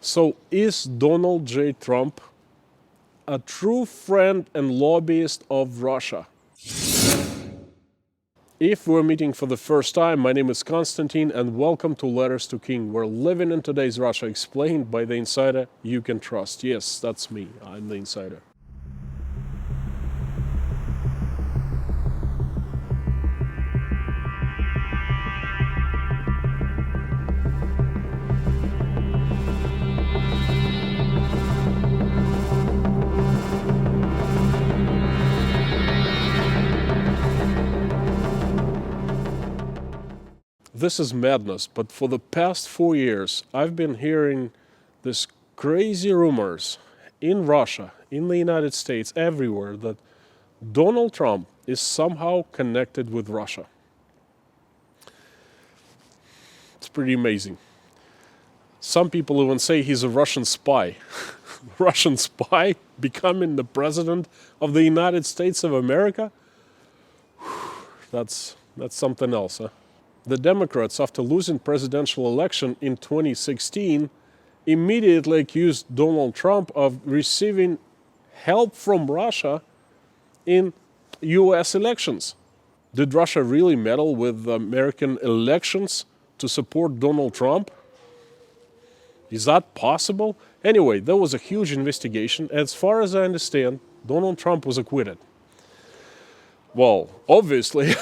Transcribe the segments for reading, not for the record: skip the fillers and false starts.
So is Donald J. Trump a true friend and lobbyist of Russia? If we're meeting for the first time, my name is Konstantin and welcome to Letters to King, where living in today's Russia explained by the insider you can trust. Yes, that's me, I'm the insider. This is madness, but for the past 4 years, I've been hearing these crazy rumors in Russia, in the United States, everywhere, that Donald Trump is somehow connected with Russia. It's pretty amazing. Some people even say he's a Russian spy. Russian spy becoming the president of the United States of America? That's something else, huh? The Democrats, after losing presidential election in 2016, immediately accused Donald Trump of receiving help from Russia in US elections. Did Russia really meddle with American elections to support Donald Trump? Is that possible? Anyway, there was a huge investigation. As far as I understand, Donald Trump was acquitted. Well, obviously,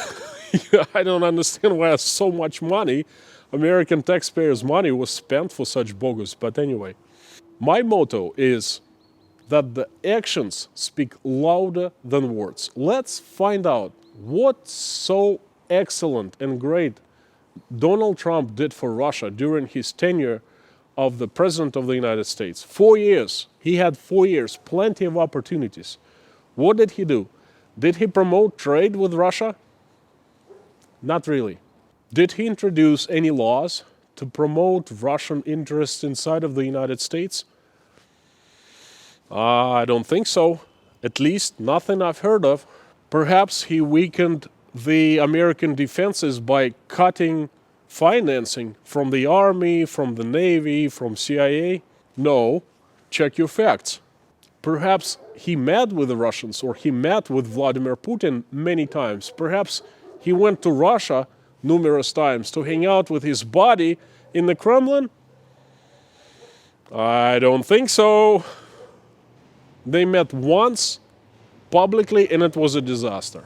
I don't understand why so much money, American taxpayers' money, was spent for such bogus. But anyway, my motto is that the actions speak louder than words. Let's find out what so excellent and great Donald Trump did for Russia during his tenure of the President of the United States. 4 years. He had 4 years, plenty of opportunities. What did he do? Did he promote trade with Russia? Not really. Did he introduce any laws to promote Russian interests inside of the United States? I don't think so. At least nothing I've heard of. Perhaps he weakened the American defenses by cutting financing from the Army, from the Navy, from CIA? No. Check your facts. Perhaps he met with the Russians, or he met with Vladimir Putin many times. Perhaps he went to Russia numerous times to hang out with his buddy in the Kremlin? I don't think so. They met once publicly and it was a disaster.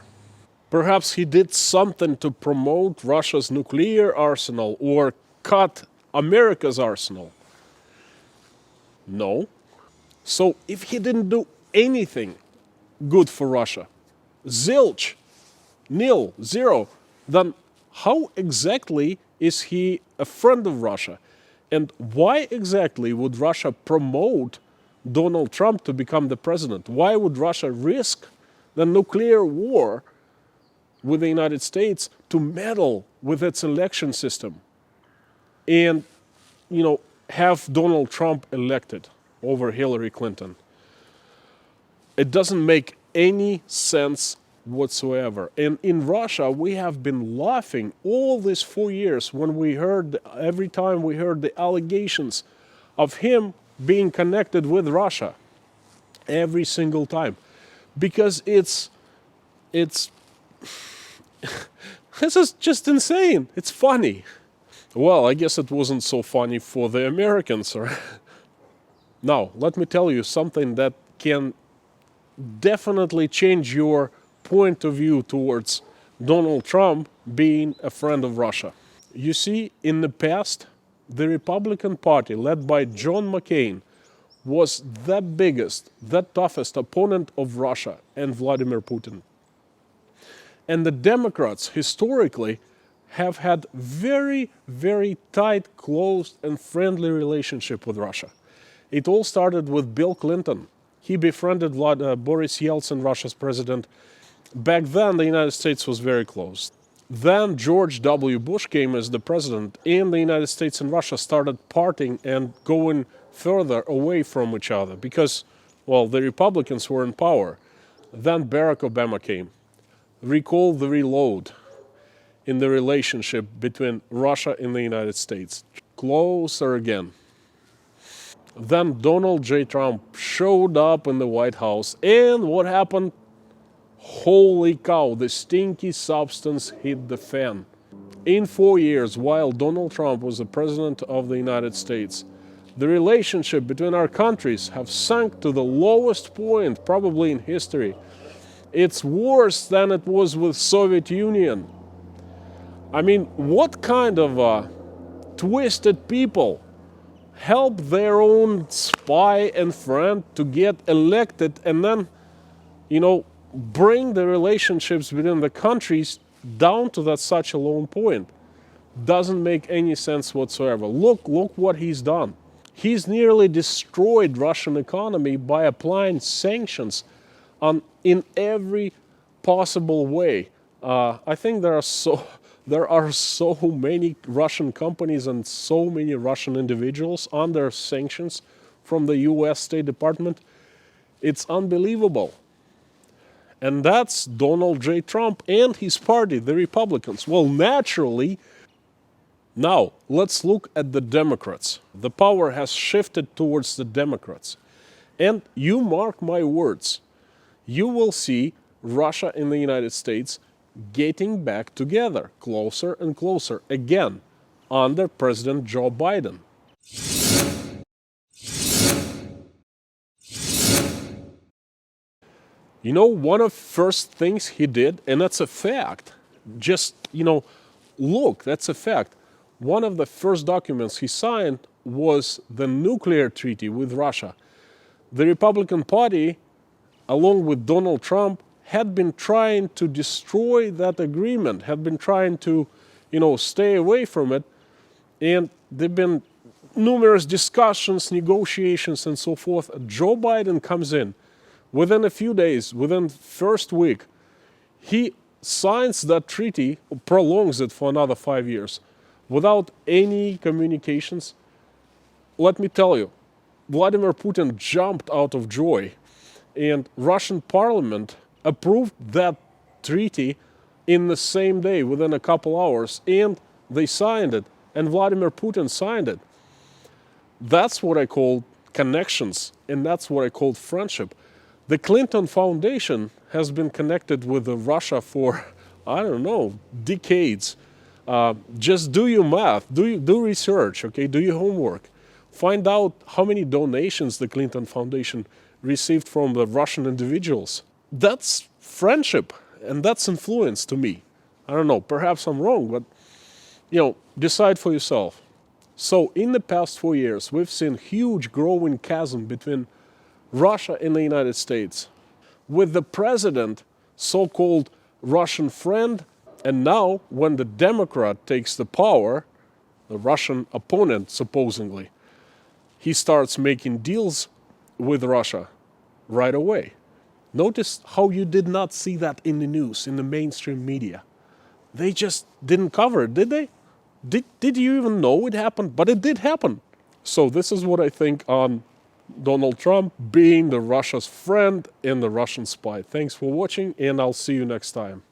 Perhaps he did something to promote Russia's nuclear arsenal or cut America's arsenal? No. So if he didn't do anything good for Russia, zilch, nil, zero, then how exactly is he a friend of Russia? And why exactly would Russia promote Donald Trump to become the president? Why would Russia risk the nuclear war with the United States to meddle with its election system and, have Donald Trump elected over Hillary Clinton? It doesn't make any sense whatsoever. And in Russia, we have been laughing all these 4 years when every time we heard the allegations of him being connected with Russia. Every single time. Because it's this is just insane. It's funny. Well, I guess it wasn't so funny for the Americans. Now, let me tell you something that can definitely change your point of view towards Donald Trump being a friend of Russia. You see, in the past, the Republican Party, led by John McCain, was the biggest, the toughest opponent of Russia and Vladimir Putin. And the Democrats, historically, have had very, very tight, close, and friendly relationship with Russia. It all started with Bill Clinton. He befriended Boris Yeltsin, Russia's president. Back then, the United States was very close. Then George W. Bush came as the president, and the United States and Russia started parting and going further away from each other because, well, the Republicans were in power. Then Barack Obama came. Recall the reload in the relationship between Russia and the United States. Closer again. Then Donald J. Trump showed up in the White House, and what happened? Holy cow, the stinky substance hit the fan. In 4 years, while Donald Trump was the president of the United States, the relationship between our countries have sunk to the lowest point probably in history. It's worse than it was with Soviet Union. I mean, what kind of twisted people help their own spy and friend to get elected and then, bring the relationships within the countries down to that such a low point? Doesn't make any sense whatsoever. Look what he's done. He's nearly destroyed Russian economy by applying sanctions in every possible way. I think there are so many Russian companies and so many Russian individuals under sanctions from the US State Department. It's unbelievable. And that's Donald J. Trump and his party, the Republicans. Well, naturally, now let's look at the Democrats. The power has shifted towards the Democrats. And you mark my words, you will see Russia and the United States getting back together, closer and closer, again, under President Joe Biden. One of the first things he did, and that's a fact, look, that's a fact. One of the first documents he signed was the nuclear treaty with Russia. The Republican Party, along with Donald Trump, had been trying to destroy that agreement, had been trying to, stay away from it. And there have been numerous discussions, negotiations, and so forth. Joe Biden comes in. Within a few days, within first week, he signs that treaty, prolongs it for another 5 years, without any communications. Let me tell you, Vladimir Putin jumped out of joy, and Russian parliament approved that treaty in the same day, within a couple hours, and they signed it, and Vladimir Putin signed it. That's what I call connections, and that's what I call friendship. The Clinton Foundation has been connected with Russia for, decades. Just do your math, do research, okay? Do your homework. Find out how many donations the Clinton Foundation received from the Russian individuals. That's friendship, and that's influence to me. I don't know, perhaps I'm wrong, but, decide for yourself. So in the past 4 years, we've seen huge growing chasm between Russia and the United States, with the president, so-called Russian friend, and now when the Democrat takes the power, the Russian opponent supposedly, he starts making deals with Russia right away. Notice how you did not see that in the news, in the mainstream media. They just didn't cover it, did they? Did you even know it happened? But it did happen. So this is what I think on Donald Trump being the Russia's friend and the Russian spy. Thanks for watching, and I'll see you next time.